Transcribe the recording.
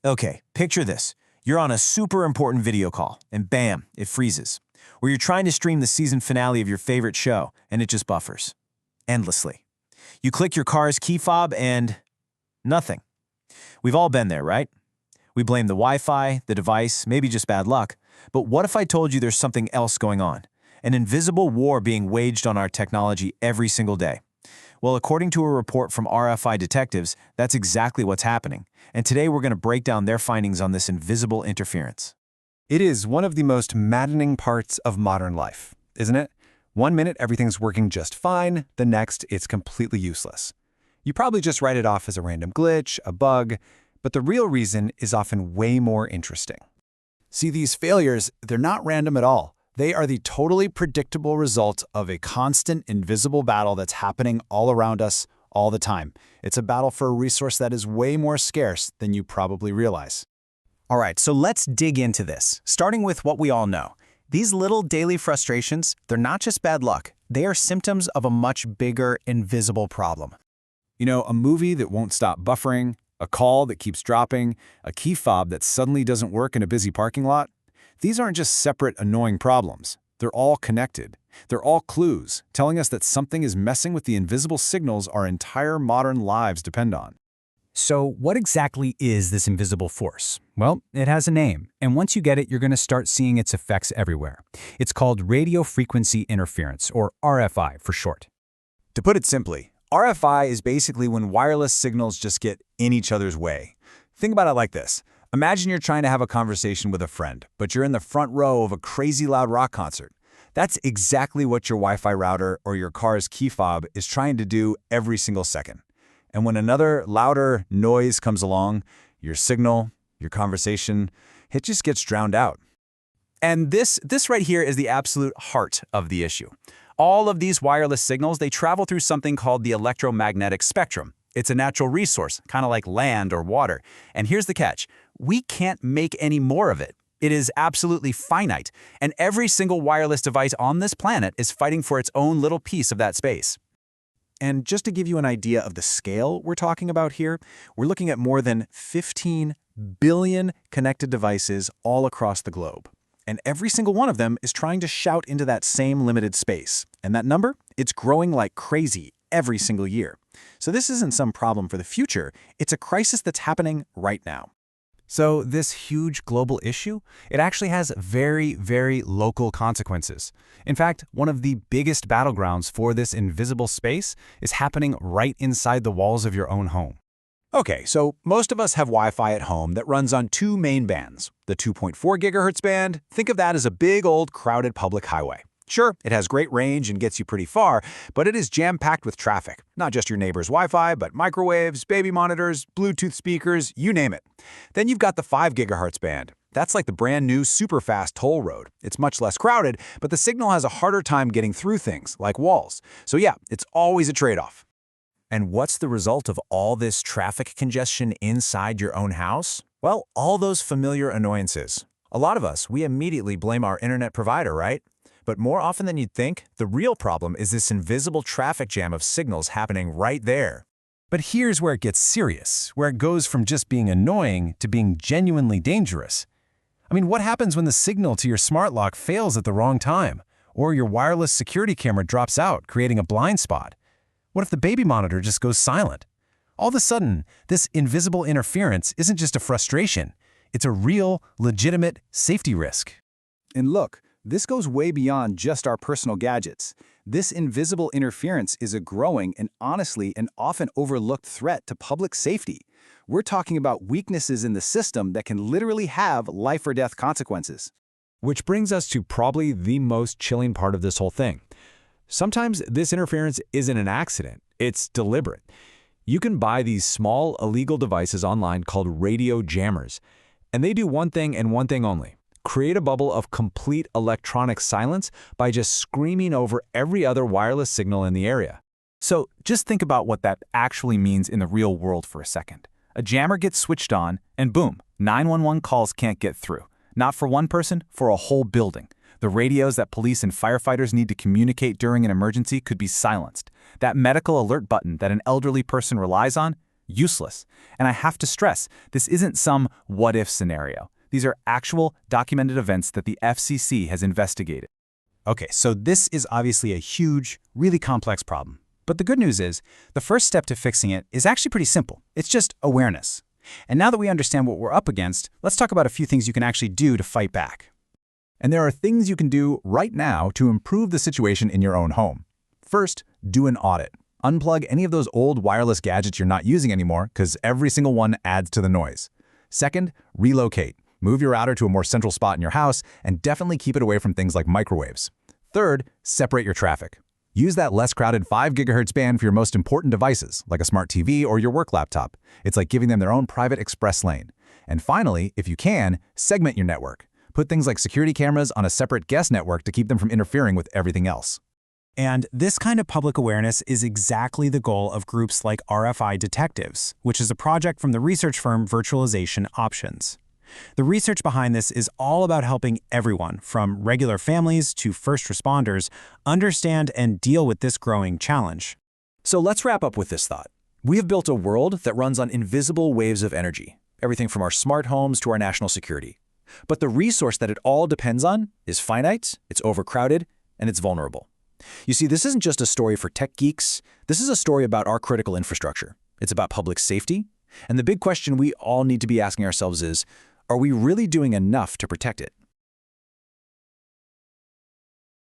Okay, picture this. You're on a super important video call, and bam, it freezes. Or you're trying to stream the season finale of your favorite show, and it just buffers. Endlessly. You click your car's key fob and nothing. We've all been there, right? We blame the Wi-Fi, the device, maybe just bad luck. But what if I told you there's something else going on? An invisible war being waged on our technology every single day. Well, according to a report from RFI detectives, that's exactly what's happening. And today we're going to break down their findings on this invisible interference. It is one of the most maddening parts of modern life, isn't it? One minute everything's working just fine, the next it's completely useless. You probably just write it off as a random glitch, a bug, but the real reason is often way more interesting. See, these failures, they're not random at all. They are the totally predictable result of a constant, invisible battle that's happening all around us all the time. It's a battle for a resource that is way more scarce than you probably realize. All right, so let's dig into this, starting with what we all know. These little daily frustrations, they're not just bad luck. They are symptoms of a much bigger, invisible problem. You know, a movie that won't stop buffering, a call that keeps dropping, a key fob that suddenly doesn't work in a busy parking lot. These aren't just separate, annoying problems. They're all connected. They're all clues, telling us that something is messing with the invisible signals our entire modern lives depend on. So what exactly is this invisible force? Well, it has a name, and once you get it, you're going to start seeing its effects everywhere. It's called radio frequency interference, or RFI for short. To put it simply, RFI is basically when wireless signals just get in each other's way. Think about it like this. Imagine you're trying to have a conversation with a friend, but you're in the front row of a crazy loud rock concert. That's exactly what your Wi-Fi router or your car's key fob is trying to do every single second. And when another louder noise comes along, your signal, your conversation, it just gets drowned out. And this right here is the absolute heart of the issue. All of these wireless signals, they travel through something called the electromagnetic spectrum. It's a natural resource, kind of like land or water. And here's the catch. We can't make any more of it. It is absolutely finite. And every single wireless device on this planet is fighting for its own little piece of that space. And just to give you an idea of the scale we're talking about here, we're looking at more than 15 billion connected devices all across the globe. And every single one of them is trying to shout into that same limited space. And that number, it's growing like crazy every single year. So this isn't some problem for the future, it's a crisis that's happening right now. So this huge global issue, it actually has very, very local consequences. In fact, one of the biggest battlegrounds for this invisible space is happening right inside the walls of your own home. Okay, so most of us have Wi-Fi at home that runs on two main bands. The 2.4 gigahertz band, think of that as a big old crowded public highway. Sure, it has great range and gets you pretty far, but it is jam-packed with traffic. Not just your neighbor's Wi-Fi, but microwaves, baby monitors, Bluetooth speakers, you name it. Then you've got the 5 gigahertz band. That's like the brand new super-fast toll road. It's much less crowded, but the signal has a harder time getting through things, like walls. So yeah, it's always a trade-off. And what's the result of all this traffic congestion inside your own house? Well, all those familiar annoyances. A lot of us, we immediately blame our internet provider, right? But more often than you'd think, the real problem is this invisible traffic jam of signals happening right there. But here's where it gets serious, where it goes from just being annoying to being genuinely dangerous. I mean, what happens when the signal to your smart lock fails at the wrong time? Or your wireless security camera drops out, creating a blind spot? What if the baby monitor just goes silent? All of a sudden, this invisible interference isn't just a frustration. It's a real, legitimate safety risk. And look, this goes way beyond just our personal gadgets. This invisible interference is a growing and honestly an often overlooked threat to public safety. We're talking about weaknesses in the system that can literally have life or death consequences. Which brings us to probably the most chilling part of this whole thing. Sometimes this interference isn't an accident, it's deliberate. You can buy these small illegal devices online called radio jammers, and they do one thing and one thing only. Create a bubble of complete electronic silence by just screaming over every other wireless signal in the area. So just think about what that actually means in the real world for a second. A jammer gets switched on, and boom, 911 calls can't get through. Not for one person, for a whole building. The radios that police and firefighters need to communicate during an emergency could be silenced. That medical alert button that an elderly person relies on, Useless. And I have to stress, this isn't some what-if scenario. These are actual, documented events that the FCC has investigated. Okay, so this is obviously a huge, really complex problem. But the good news is, the first step to fixing it is actually pretty simple. It's just awareness. And now that we understand what we're up against, let's talk about a few things you can actually do to fight back. And there are things you can do right now to improve the situation in your own home. First, do an audit. Unplug any of those old wireless gadgets you're not using anymore, because every single one adds to the noise. Second, relocate. Move your router to a more central spot in your house, and definitely keep it away from things like microwaves. Third, separate your traffic. Use that less crowded 5 GHz band for your most important devices, like a smart TV or your work laptop. It's like giving them their own private express lane. And finally, if you can, segment your network. Put things like security cameras on a separate guest network to keep them from interfering with everything else. And this kind of public awareness is exactly the goal of groups like RFI Detectives, which is a project from the research firm Virtualization Options. The research behind this is all about helping everyone, from regular families to first responders, understand and deal with this growing challenge. So let's wrap up with this thought. We have built a world that runs on invisible waves of energy, everything from our smart homes to our national security. But the resource that it all depends on is finite, it's overcrowded, and it's vulnerable. You see, this isn't just a story for tech geeks. This is a story about our critical infrastructure. It's about public safety. And the big question we all need to be asking ourselves is, are we really doing enough to protect it?